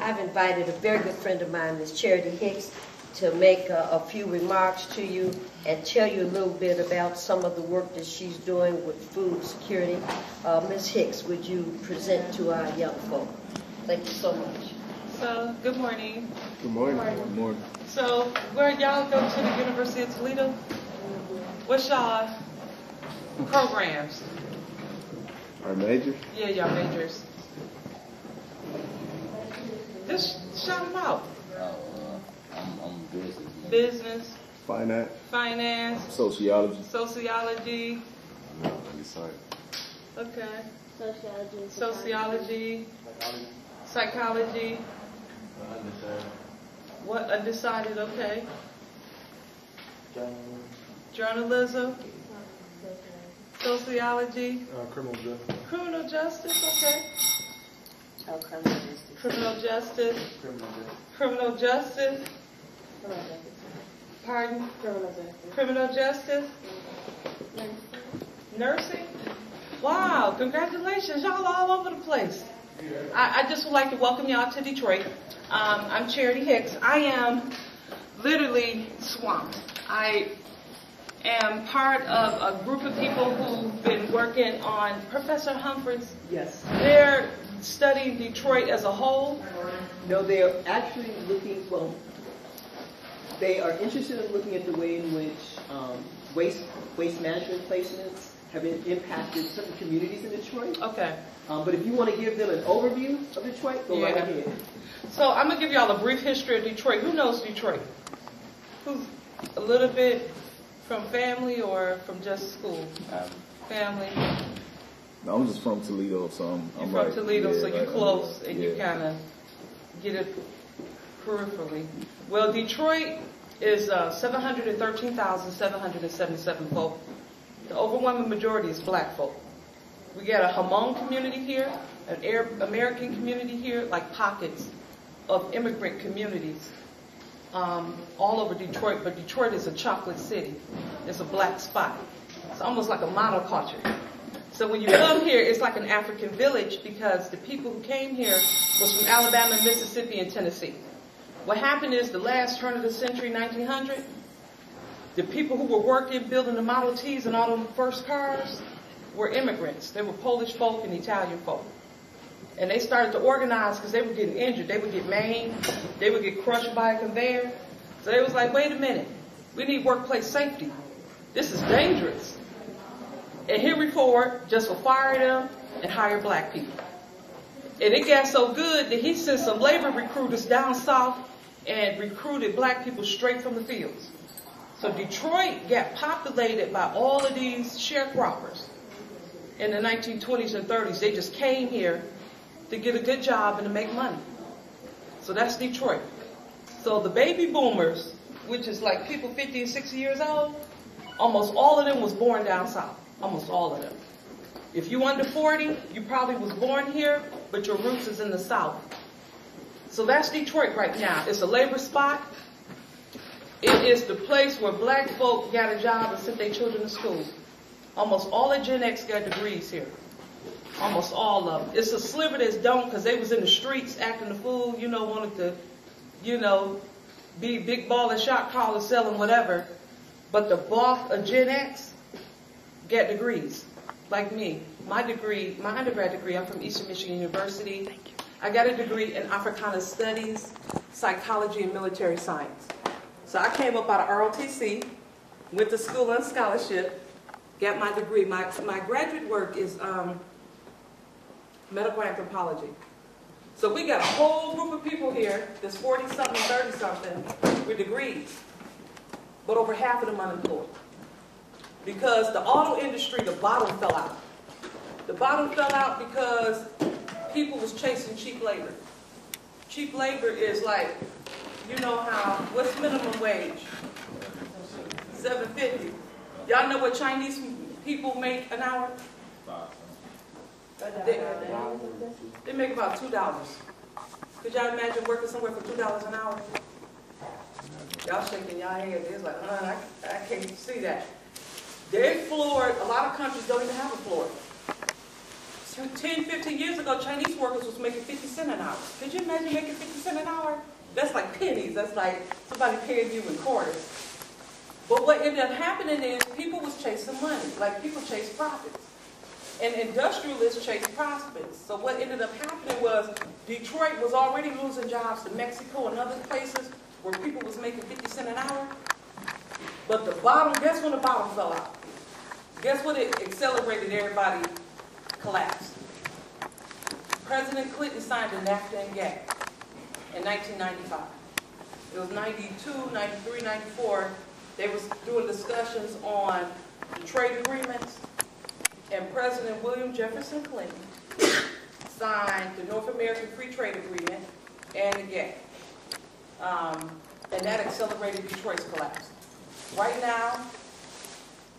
I've invited a very good friend of mine, Ms. Charity Hicks, to make a few remarks to you and tell you a little bit about some of the work that she's doing with food security. Ms. Hicks, would you present to our young folk? Thank you so much. So, good morning. Good morning. Good morning. So, where y'all go to the University of Toledo? What's y'all programs? Our majors? Yeah, y'all majors. Just shout them out. I'm business. Business. Finance. Finance. Sociology. Sociology. Okay. Sociology. Psychology. What? Undecided, okay. Journalism. Sociology. Criminal justice. Criminal justice, okay. Oh, criminal justice. Criminal justice. Criminal justice. Pardon? Criminal justice. Nursing. Wow, congratulations. Y'all all over the place. I just would like to welcome y'all to Detroit. I'm Charity Hicks. I am literally swamped. I am part of a group of people who've been working on Professor Humphreys. Yes. They're studying Detroit as a whole. No, they're actually looking, well, they are interested in looking at the way in which waste management placements have impacted certain communities in Detroit. Okay. But if you want to give them an overview of Detroit, go right ahead. So I'm going to give y'all a brief history of Detroit. Who knows Detroit? Who's a little bit from family or from just school? Family. No, I'm just from Toledo, so I'm You're right. from Toledo, Yeah, so you're right. close and Yeah. you kind of get it peripherally. Well, Detroit is 713,777 folk. The overwhelming majority is black folk. We got a Hmong community here, an Arab American community here, like pockets of immigrant communities all over Detroit. But Detroit is a chocolate city. It's a black spot. It's almost like a monoculture. So when you come here, it's like an African village because the people who came here was from Alabama, Mississippi, and Tennessee. What happened is the last turn of the century, 1900, the people who were working, building the Model Ts and all them first cars were immigrants. They were Polish folk and Italian folk. And they started to organize because they were getting injured. They would get maimed. They would get crushed by a conveyor. So they was like, wait a minute. We need workplace safety. This is dangerous. And Henry Ford just would fire them and hire black people. And it got so good that he sent some labor recruiters down south and recruited black people straight from the fields. So Detroit got populated by all of these sharecroppers in the 1920s and 30s. They just came here to get a good job and to make money. So that's Detroit. So the baby boomers, which is like people 50 and 60 years old, almost all of them was born down south. Almost all of them. If you under 40, you probably was born here, but your roots is in the south. So that's Detroit right now. It's a labor spot. It is the place where black folk got a job and sent their children to school. Almost all of Gen X got degrees here. Almost all of them. It's a sliver that don't because they was in the streets acting the fool, wanted to, be big baller, shot caller, selling whatever. But the bulk of Gen X got degrees, like me. My undergrad degree, I'm from Eastern Michigan University. I got a degree in Africana Studies, Psychology, and Military Science. So I came up out of ROTC, went to school on scholarship, got my degree. My graduate work is medical anthropology. So we got a whole group of people here that's 40-something, 30-something with degrees, but over half of them unemployed. Because the auto industry, the bottom fell out. The bottom fell out because people was chasing cheap labor. Cheap labor is like, what's minimum wage? $7.50. Y'all know what Chinese people make an hour? They make about $2. Could y'all imagine working somewhere for $2 an hour? Y'all shaking y'all head. It's like, I can't see that. They're floored. A lot of countries don't even have a floor. 10, 15 years ago, Chinese workers was making 50 cents an hour. Could you imagine making 50 cents an hour? That's like pennies. That's like somebody paying you in quarters. But what ended up happening is people was chasing money. Like people chase profits. And industrialists chase profits. So what ended up happening was Detroit was already losing jobs to Mexico and other places where people was making 50 cents an hour. But the bottom, guess when the bottom fell out? Guess what it accelerated everybody collapsed? President Clinton signed the NAFTA and GATT in 1995. It was 92, 93, 94. They was doing discussions on the trade agreements, and President William Jefferson Clinton signed the North American Free Trade Agreement and the GATT. And that accelerated Detroit's collapse. Right now,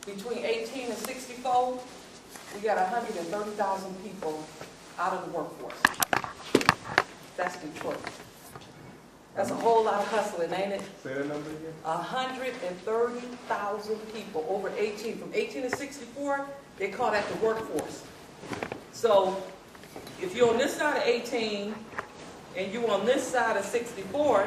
between 18 and 64, we got 130,000 people out of the workforce. That's Detroit. That's a whole lot of hustling, ain't it? Say that number again. 130,000 people over 18. From 18 to 64, they call that the workforce. So if you're on this side of 18 and you're on this side of 64,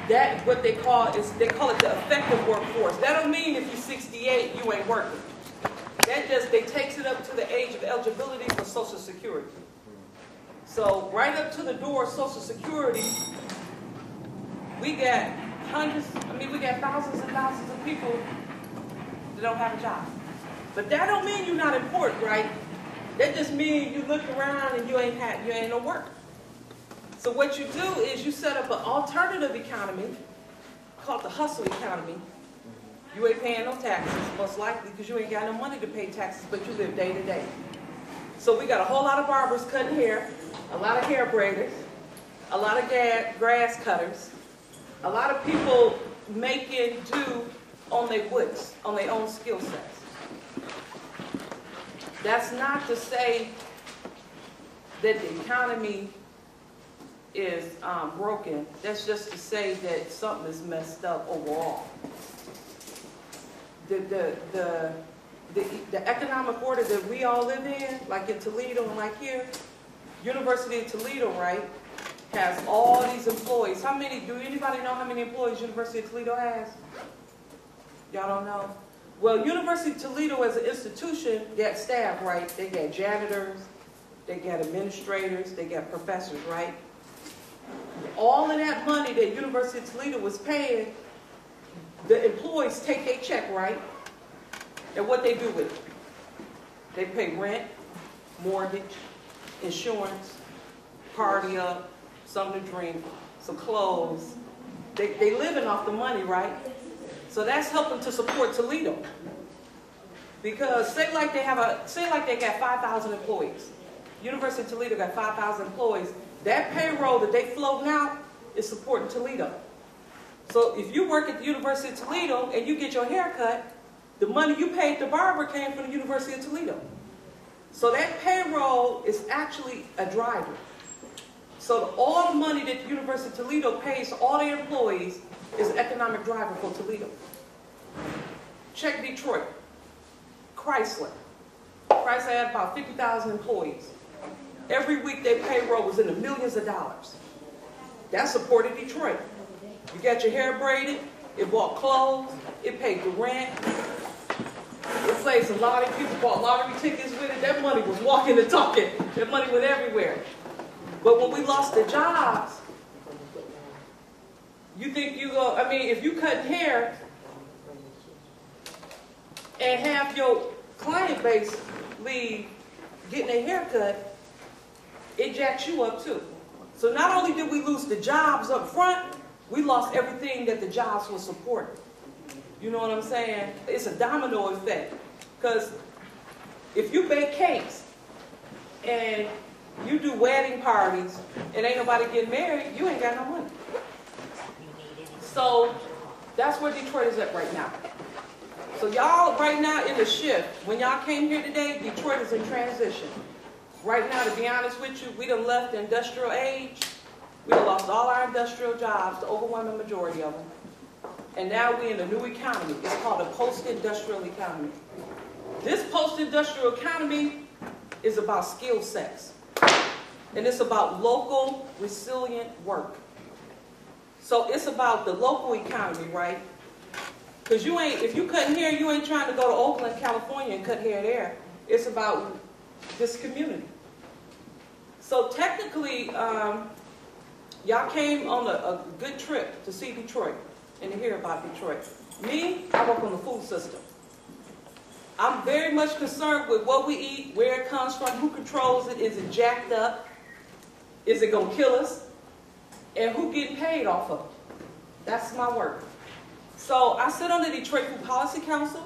that what they call it the effective workforce. That don't mean if you're 68 you ain't working. That just they takes it up to the age of eligibility for Social Security. So right up to the door of Social Security, we got we got thousands and thousands of people that don't have a job. But that don't mean you're not important, right? That just means you look around and you ain't no work. So what you do is you set up an alternative economy called the hustle economy. You ain't paying no taxes, most likely, because you ain't got no money to pay taxes, but you live day to day. So we got a whole lot of barbers cutting hair, a lot of hair braiders, a lot of grass cutters, a lot of people making do on their wits, on their own skill sets. That's not to say that the economy is broken. That's just to say that something is messed up overall. The economic order that we all live in, like in Toledo and like here, University of Toledo, right, has all these employees. Do anybody know how many employees University of Toledo has? Y'all don't know? Well, University of Toledo as an institution got staff, right? They got janitors, they got administrators, they got professors, right? All of that money that University of Toledo was paying, the employees take their check, right? And what they do with it? They pay rent, mortgage, insurance, party up, something to drink, some clothes. They living off the money, right? So that's helping to support Toledo. Because say like they got 5,000 employees. University of Toledo got 5,000 employees. That payroll that they floating out is supporting Toledo. So if you work at the University of Toledo and you get your hair cut, the money you paid the barber came from the University of Toledo. So that payroll is actually a driver. So all the money that the University of Toledo pays to all their employees is an economic driver for Toledo. Check Detroit. Chrysler. Chrysler had about 50,000 employees. Every week their payroll was in the millions of dollars. That supported Detroit. You got your hair braided, it bought clothes, it paid the rent. It placed a lot of people bought lottery tickets with it. That money was walking and talking. That money went everywhere. But when we lost the jobs, you think if you cut hair and have your client base leave getting a haircut, it jacks you up too. So not only did we lose the jobs up front, we lost everything that the jobs were supporting. You know what I'm saying? It's a domino effect. Because if you bake cakes and you do wedding parties and ain't nobody getting married, you ain't got no money. So that's where Detroit is at right now. So y'all right now in the shift, when y'all came here today, Detroit is in transition. Right now, to be honest with you, we done left the industrial age. We done lost all our industrial jobs, the overwhelming majority of them. And now we're in a new economy. It's called a post-industrial economy. This post-industrial economy is about skill sets. And it's about local, resilient work. So it's about the local economy, right? Because if you cutting hair, you ain't trying to go to Oakland, California and cut hair there. It's about this community. So technically, y'all came on a good trip to see Detroit and to hear about Detroit. Me, I work on the food system. I'm very much concerned with what we eat, where it comes from, who controls it, is it jacked up, is it going to kill us, and who getting paid off of it. That's my work. So I sit on the Detroit Food Policy Council.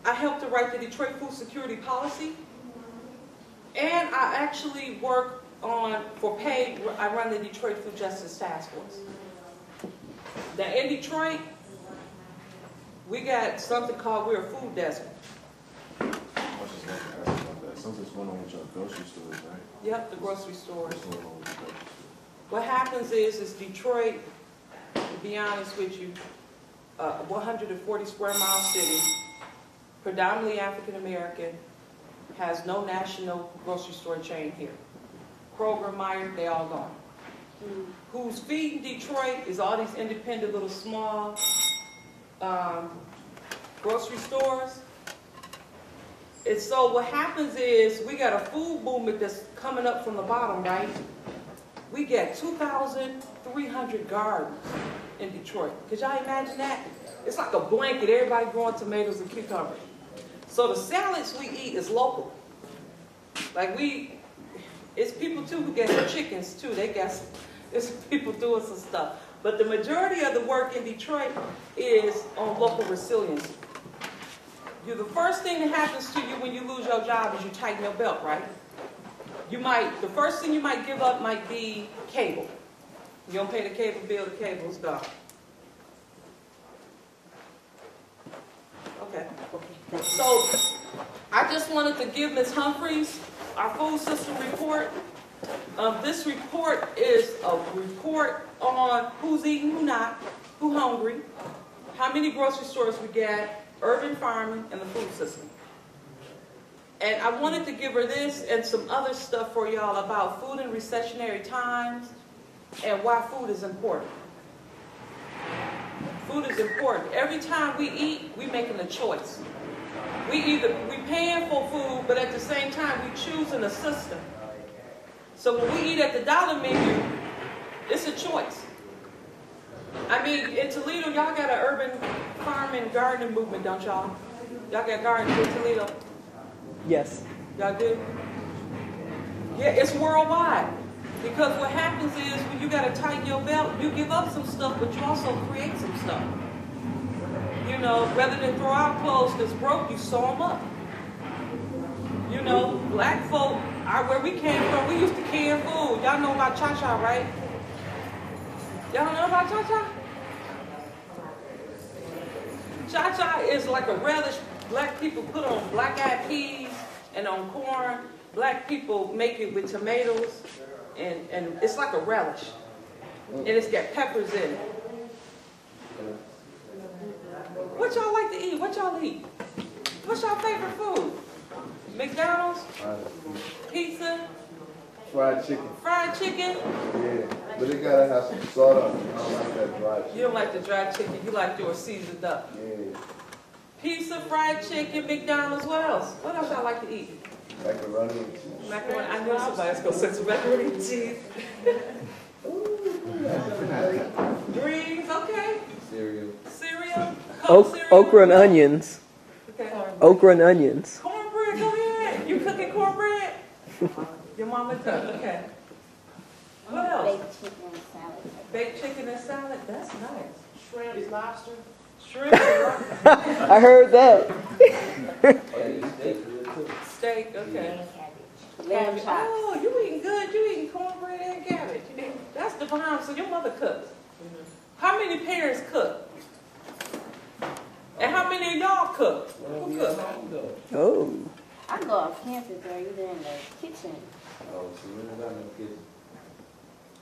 I helped to write the Detroit Food Security Policy. And I actually work for paid, I run the Detroit Food Justice Task Force. Now in Detroit, we got something called, we're a food desert. Something's going on with your grocery stores, right? Yep, the grocery stores. What's going on with the grocery stores? What happens is Detroit, to be honest with you, 140 square mile city, predominantly African American, has no national grocery store chain here. Kroger, Meijer, they all gone. Who's feeding Detroit is all these independent little small grocery stores. And so what happens is we got a food movement that's coming up from the bottom, right? We get 2,300 gardens in Detroit. Could y'all imagine that? It's like a blanket, everybody growing tomatoes and cucumbers. So the salads we eat is local. Like it's people too who get some chickens too. There's people doing some stuff. But the majority of the work in Detroit is on local resiliency. The first thing that happens to you when you lose your job is you tighten your belt, right? The first thing you might give up might be cable. You don't pay the cable bill, the cable's gone. Okay. So I just wanted to give Ms. Humphreys our food system report. This report is a report on who's eating, who not, who hungry, how many grocery stores we got, urban farming, and the food system. And I wanted to give her this and some other stuff for y'all about food in recessionary times and why food is important. Food is important. Every time we eat, we making a choice. We paying for food, but at the same time, we choosing a system. So when we eat at the dollar menu, it's a choice. I mean, in Toledo, y'all got an urban farming gardening movement, don't y'all? Y'all got gardens in Toledo? Yes. Y'all do? Yeah, it's worldwide. Because what happens is when you got to tighten your belt, you give up some stuff, but you also create some stuff. You know, rather than throw out clothes that's broke, you sew them up. You know, black folk, where we came from, we used to can food. Y'all know about cha-cha, right? Y'all know about cha-cha? Cha-cha is like a relish black people put on black-eyed peas and on corn. Black people make it with tomatoes, and it's like a relish. And it's got peppers in it. What y'all like to eat? What y'all eat? What's your favorite food? McDonald's? Pizza? Fried chicken. Fried chicken? Yeah, but it gotta have some salt on it. I don't like that dry chicken. You don't like the dry chicken. You like yours seasoned up. Yeah. Pizza, fried chicken, McDonald's. What else? What else y'all like to eat? Macaroni and cheese. Macaroni. I knew somebody was going to say some macaroni and cheese. Greens, okay. Cereal. Cereal. Coke cereal. Okra and onions. Okay. Okra and onions. Cornbread, go ahead. You cooking cornbread? Your mama does, okay. What else? Baked chicken and salad. Baked chicken and salad, that's nice. Shrimp, lobster. Shrimp and lobster. I heard that. Steak, okay. And cabbage. Lamb chops. Oh, you eating good. You eating cornbread and cabbage. That's the bomb. So your mother cooks. How many parents cook? And how many of y'all cook? Who cook? Oh. I go off campus or either in the kitchen. Oh, so we don't got no kitchen.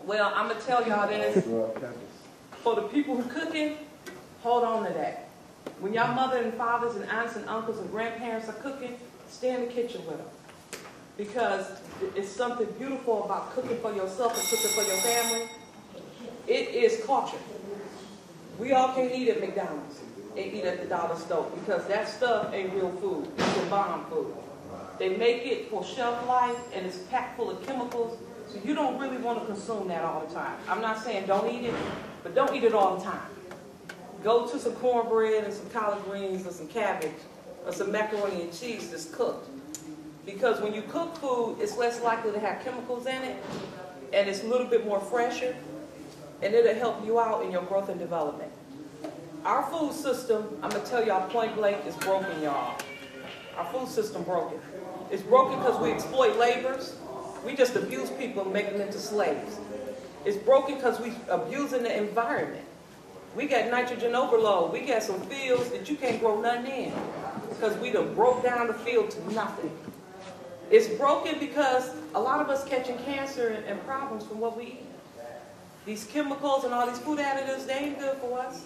Well, I'm going to tell y'all this. Raw peppers. For the people who cooking, hold on to that. When y'all mother and fathers and aunts and uncles and grandparents are cooking, stay in the kitchen with them. because it's something beautiful about cooking for yourself and cooking for your family. It is culture. We all can't eat at McDonald's and eat at the dollar store because that stuff ain't real food. It's a bomb food. They make it for shelf life and it's packed full of chemicals, so you don't really want to consume that all the time. I'm not saying don't eat it, but don't eat it all the time. Go to some cornbread and some collard greens or some cabbage or some macaroni and cheese that's cooked. Because when you cook food, it's less likely to have chemicals in it, and it's a little bit more fresher, and it'll help you out in your growth and development. Our food system, I'm going to tell y'all point blank, is broken, y'all. Our food system broken. It's broken because we exploit laborers. We just abuse people and make them into slaves. It's broken because we abusing the environment. We got nitrogen overload. We got some fields that you can't grow nothing in because we done broke down the field to nothing. It's broken because a lot of us catching cancer and problems from what we eat. These chemicals and all these food additives, they ain't good for us.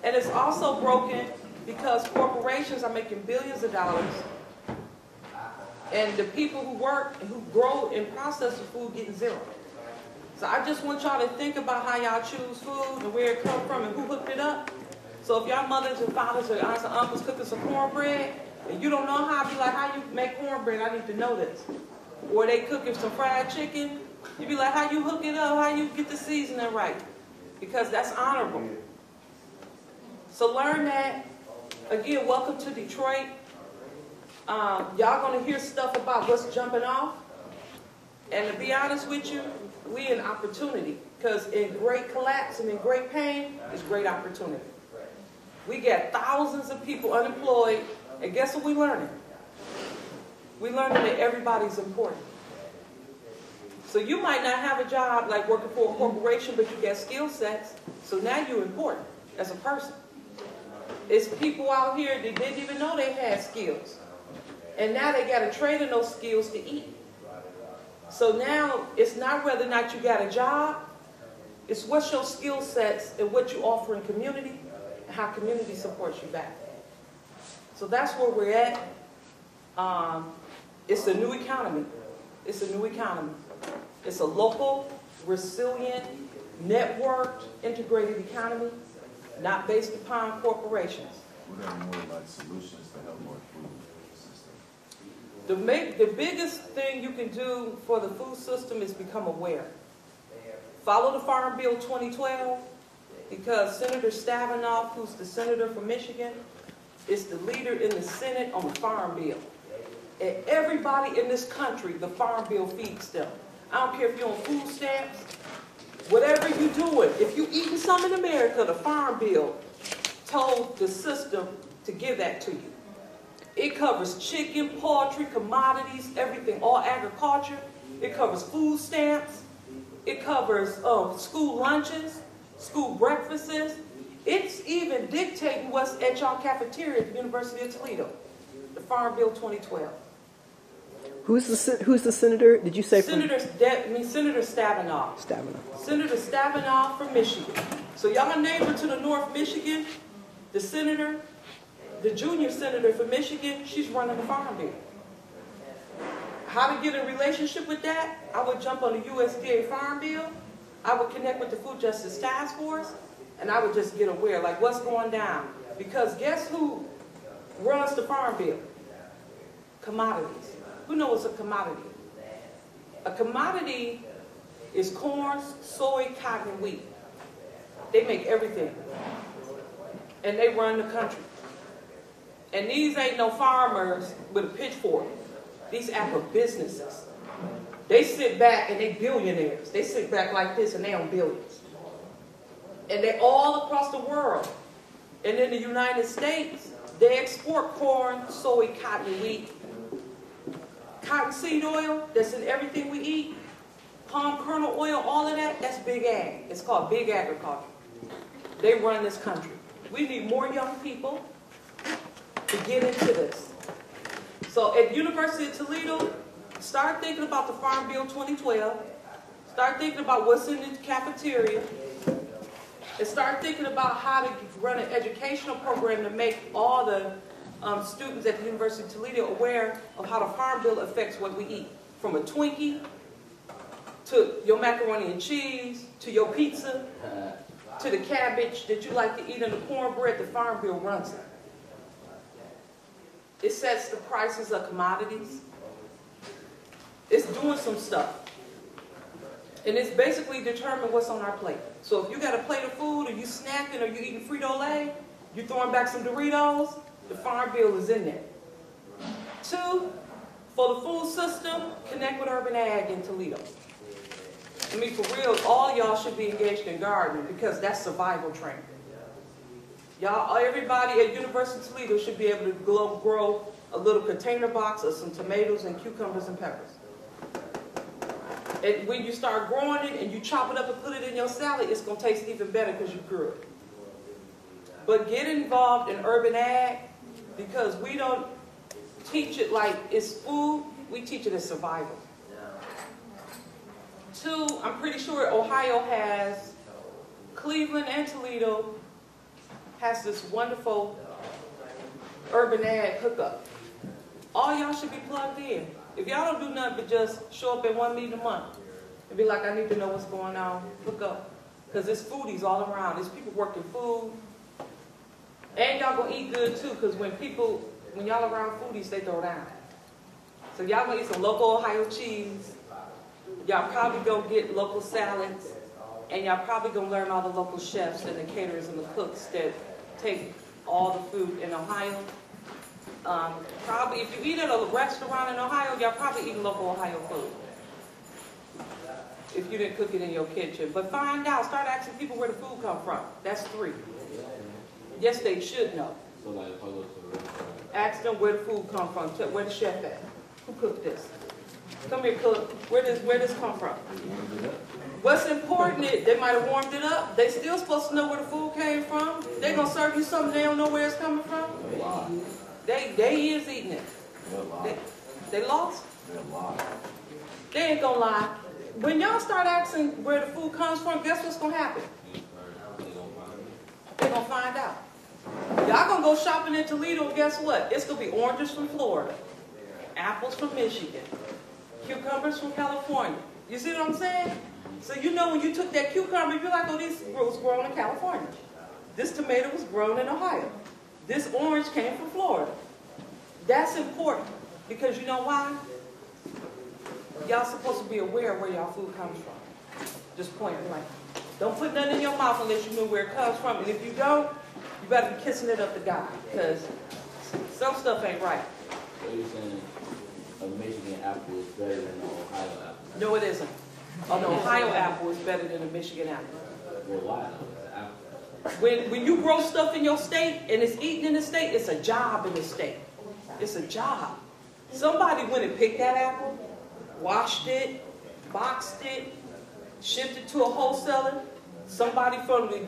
And it's also broken because corporations are making billions of dollars, and the people who work and who grow and process the food getting zero. So I just want y'all to think about how y'all choose food and where it comes from and who hooked it up. So if y'all mothers and fathers or aunts and uncles cooking some cornbread, and you don't know how, be like, how you make cornbread? I need to know this. Or they cooking some fried chicken, you be like, how you hook it up? How you get the seasoning right? Because that's honorable. So learn that. Again, welcome to Detroit. Y'all gonna hear stuff about what's jumping off. And to be honest with you, we in opportunity. Because in great collapse and in great pain is great opportunity. We got thousands of people unemployed. And guess what we learning? We learning that everybody's important. So you might not have a job like working for a corporation, but you got skill sets. So now you're important as a person. It's people out here that didn't even know they had skills. And now they got to trade in those skills to eat. So now it's not whether or not you got a job. It's what's your skill sets and what you offer in community and how community supports you back. So that's where we're at. It's a new economy. It's a new economy. It's a local, resilient, networked, integrated economy, not based upon corporations. What are more like solutions to help more food system? The biggest thing you can do for the food system is become aware. Follow the Farm Bill 2012, because Senator Stabenow, who's the senator from Michigan, is the leader in the Senate on the Farm Bill. And everybody in this country, the Farm Bill feeds them. I don't care if you're on food stamps, whatever you're doing. If you're eating something in America, the Farm Bill told the system to give that to you. It covers chicken, poultry, commodities, everything, all agriculture. It covers food stamps. It covers school lunches, school breakfasts. It's even dictating what's at y'all cafeteria at the University of Toledo. The Farm Bill 2012. Who's the senator? Did you say Senator Stabenow. Senator Stabenow from Michigan. So y'all neighbor to the North Michigan, the senator, the junior senator from Michigan, she's running the Farm Bill. How to get in relationship with that? I would jump on the USDA Farm Bill. I would connect with the Food Justice Task Force, and I would just get aware, like what's going down. Because guess who runs the Farm Bill? Commodities. Who knows what's a commodity? A commodity is corn, soy, cotton, and wheat. They make everything. And they run the country. And these ain't no farmers with a pitchfork. These agribusinesses. They sit back and they billionaires. They sit back like this and they own billions. And they all across the world. And in the United States, they export corn, soy, cotton, and wheat. Cottonseed oil, that's in everything we eat. Palm kernel oil, all of that, that's big ag. It's called big agriculture. They run this country. We need more young people to get into this. So at University of Toledo, start thinking about the Farm Bill 2012. Start thinking about what's in the cafeteria. And start thinking about how to run an educational program to make all the students at the University of Toledo aware of how the Farm Bill affects what we eat. From a Twinkie, to your macaroni and cheese, to your pizza, to the cabbage that you like to eat and the cornbread, the Farm Bill runs it. It sets the prices of commodities. It's doing some stuff. And it's basically determined what's on our plate. So if you got a plate of food, or you snacking, or you eating Frito-Lay, you throwing back some Doritos, the Farm Bill is in there. 2, for the food system, connect with Urban Ag in Toledo. I mean, for real, all y'all should be engaged in gardening because that's survival training. Y'all, everybody at University of Toledo should be able to grow a little container box of some tomatoes and cucumbers and peppers. And when you start growing it and you chop it up and put it in your salad, it's going to taste even better because you grew it. But get involved in urban ag because we don't teach it like it's food. We teach it as survival. 2, I'm pretty sure Ohio has, Cleveland and Toledo has this wonderful urban ag hookup. All y'all should be plugged in. If y'all don't do nothing but just show up at one meeting a month and be like, I need to know what's going on, hook up. Because there's foodies all around. There's people working food. And y'all gonna eat good too, because when y'all around foodies, they throw down. So y'all gonna eat some local Ohio cheese. Y'all probably gonna get local salads. And y'all probably gonna learn all the local chefs and the caterers and the cooks that take all the food in Ohio. Probably, if you eat at a restaurant in Ohio, y'all probably eating local Ohio food. If you didn't cook it in your kitchen. But find out, start asking people where the food come from. That's 3. Yes, they should know. So like if I go to a restaurant. Ask them where the food come from. Where the chef at? Who cooked this? Come here, cook. Where this come from? What's important is they might have warmed it up. They still supposed to know where the food came from. They gonna serve you something they don't know where it's coming from. They is eating it. They lost. They ain't gonna lie. When y'all start asking where the food comes from, guess what's gonna happen? They're gonna find out. Y'all gonna go shopping in Toledo, and guess what? It's gonna be oranges from Florida, apples from Michigan, cucumbers from California. You see what I'm saying? So you know when you took that cucumber, you're like, oh, this was grown in California. This tomato was grown in Ohio. This orange came from Florida. That's important because you know why? Y'all supposed to be aware of where y'all food comes from. Just point blank. Don't put nothing in your mouth unless you know where it comes from. And if you don't, you better be kissing it up to God because some stuff ain't right. So you're saying a Michigan apple is better than an Ohio apple? No, it isn't. An Ohio apple is better than a Michigan apple. Well, why though? It's an apple. When you grow stuff in your state and it's eaten in the state, it's a job in the state. It's a job. Somebody went and picked that apple, washed it, boxed it, shipped it to a wholesaler. Somebody from the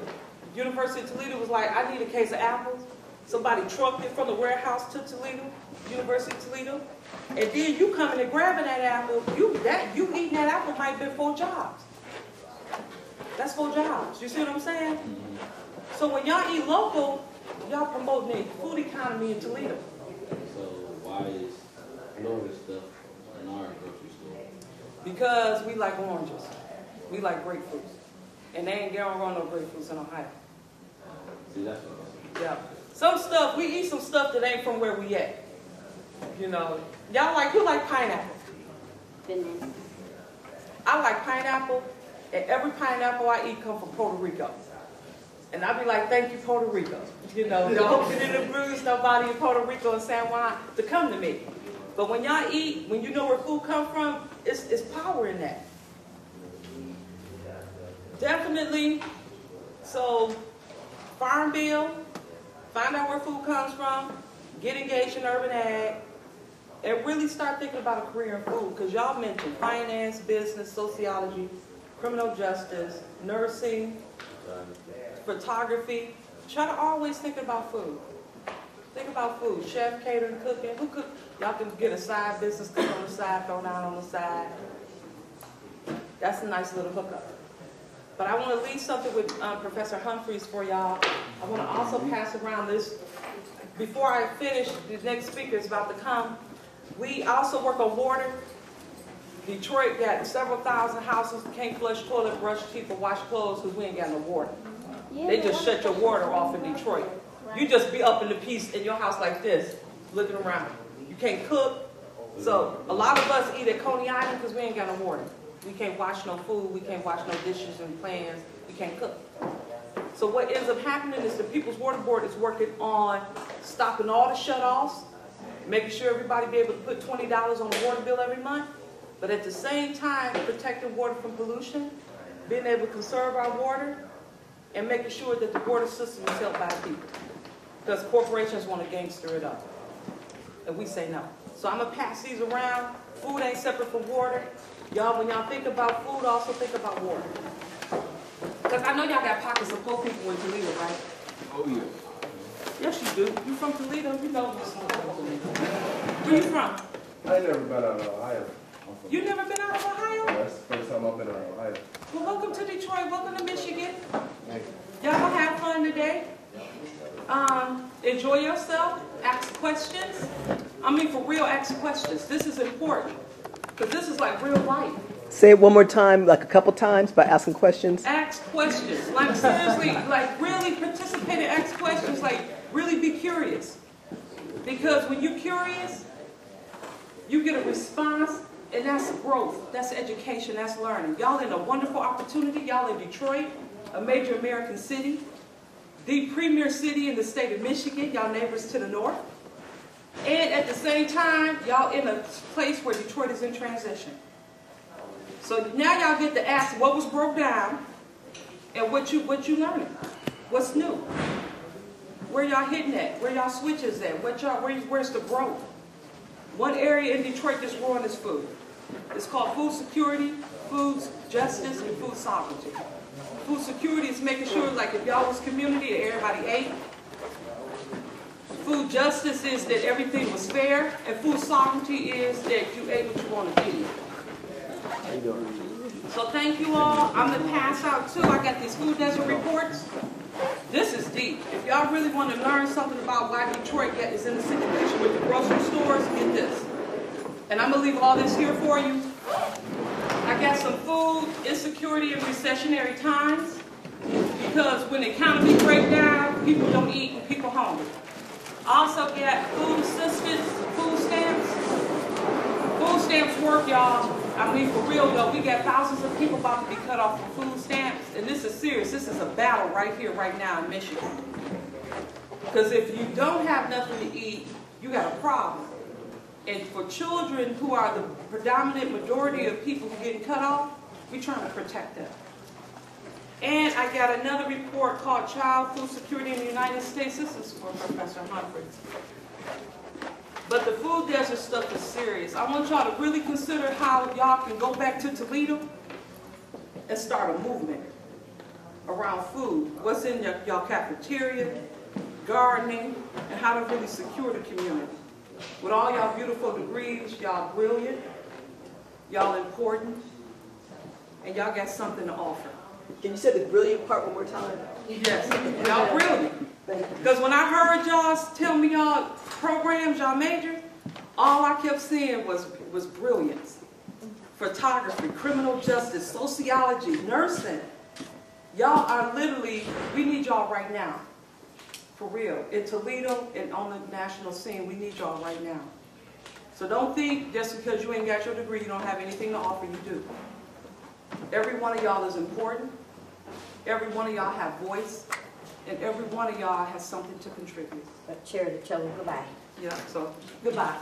University of Toledo was like, I need a case of apples. Somebody trucked it from the warehouse to Toledo, University of Toledo. And then you coming and grabbing that apple, you eating that apple might have been 4 jobs. That's 4 jobs. You see what I'm saying? So when y'all eat local, y'all promoting the food economy in Toledo. So why is Florida stuff in our grocery store? Because we like oranges. We like grapefruits. And they ain't gonna run no grapefruits in Ohio. See, that's what I'm saying. Yeah. Some stuff, we eat some stuff that ain't from where we at. You know. Y'all like, who like pineapple? Banana. I like pineapple, and every pineapple I eat come from Puerto Rico. And I be like, thank you, Puerto Rico. You know, don't get in the bruise nobody in Puerto Rico and San Juan to come to me. But when y'all eat, when you know where food come from, it's power in that. Definitely. So, Farm Bill, find out where food comes from, get engaged in urban ag, and really start thinking about a career in food. Because y'all mentioned finance, business, sociology, criminal justice, nursing, photography. Try to always think about food. Think about food. Chef, catering, cooking. Who cook? Y'all can get a side business, cook on the side, throw down on the side. That's a nice little hookup. But I want to leave something with Professor Humphreys for y'all. I want to also pass around this before I finish, the next speaker is about to come. We also work on water. Detroit got several thousand houses, can't flush toilet, brush teeth, or wash clothes because we ain't got no water. They just shut your water off in Detroit. You just be up in the piece in your house like this, looking around. You can't cook. So a lot of us eat at Coney Island because we ain't got no water. We can't wash no food. We can't wash no dishes and pans. We can't cook. So what ends up happening is the People's Water Board is working on stopping all the shutoffs, making sure everybody be able to put $20 on the water bill every month, but at the same time protecting water from pollution, being able to conserve our water, and making sure that the water system is held by the people. Because corporations want to gangster it up. And we say no. So I'm going to pass these around. Food ain't separate from water. Y'all, when y'all think about food, also think about water. Because I know y'all got pockets of poor people in Toledo, right? Oh, yeah. Yes, you do. You from Toledo? You know what's Where you from? I ain't never been out of Ohio. You never been out of Ohio? That's the first time I've been out of Ohio. Well, welcome to Detroit. Welcome to Michigan. Thank you. Y'all gonna have fun today. Enjoy yourself. Ask questions. I mean, for real, ask questions. This is important because this is like real life. Say it one more time, like a couple times, by asking questions. Ask questions. Like seriously, like really participate and ask questions. Like really be curious. Because when you're curious, you get a response, and that's growth. That's education. That's learning. Y'all in a wonderful opportunity. Y'all in Detroit, a major American city, the premier city in the state of Michigan. Y'all neighbors to the north. And at the same time, y'all in a place where Detroit is in transition. So now y'all get to ask what was broke down and what you learning. What's new? Where y'all hitting at? Where y'all switches at? Where's the growth? One area in Detroit that's growing is food. It's called food security, food justice, and food sovereignty. Food security is making sure, like if y'all was community, that everybody ate. Food justice is that everything was fair, and food sovereignty is that you ate what you want to eat. So thank you all. I'm going to pass out too. I got these food desert reports. This is deep. If y'all really want to learn something about why Detroit is in the situation with the grocery stores, get this. And I'm going to leave all this here for you. I got some food insecurity in recessionary times because when the economy breaks down, people don't eat and people hungry. Also got food assistance, food stamps. Food stamps work, y'all. I mean, for real, though, we got thousands of people about to be cut off from food stamps, and this is serious. This is a battle right here, right now in Michigan. Because if you don't have nothing to eat, you got a problem. And for children who are the predominant majority of people who are getting cut off, we're trying to protect them. And I got another report called Child Food Security in the United States. This is for Professor Humphreys. But the food desert stuff is serious. I want y'all to really consider how y'all can go back to Toledo and start a movement around food. What's in y'all cafeteria, gardening, and how to really secure the community. With all y'all beautiful degrees, y'all brilliant, y'all important, and y'all got something to offer. Can you say the brilliant part one more time? Yes, y'all brilliant. Because when I heard y'all tell me y'all programs, y'all major, all I kept seeing was brilliance. Photography, criminal justice, sociology, nursing. Y'all are literally, we need y'all right now. For real. In Toledo and on the national scene, we need y'all right now. So don't think just because you ain't got your degree, you don't have anything to offer, you do. Every one of y'all is important. Every one of y'all have voice. And every one of y'all has something to contribute. But Charity, tell them goodbye. Yeah, so goodbye.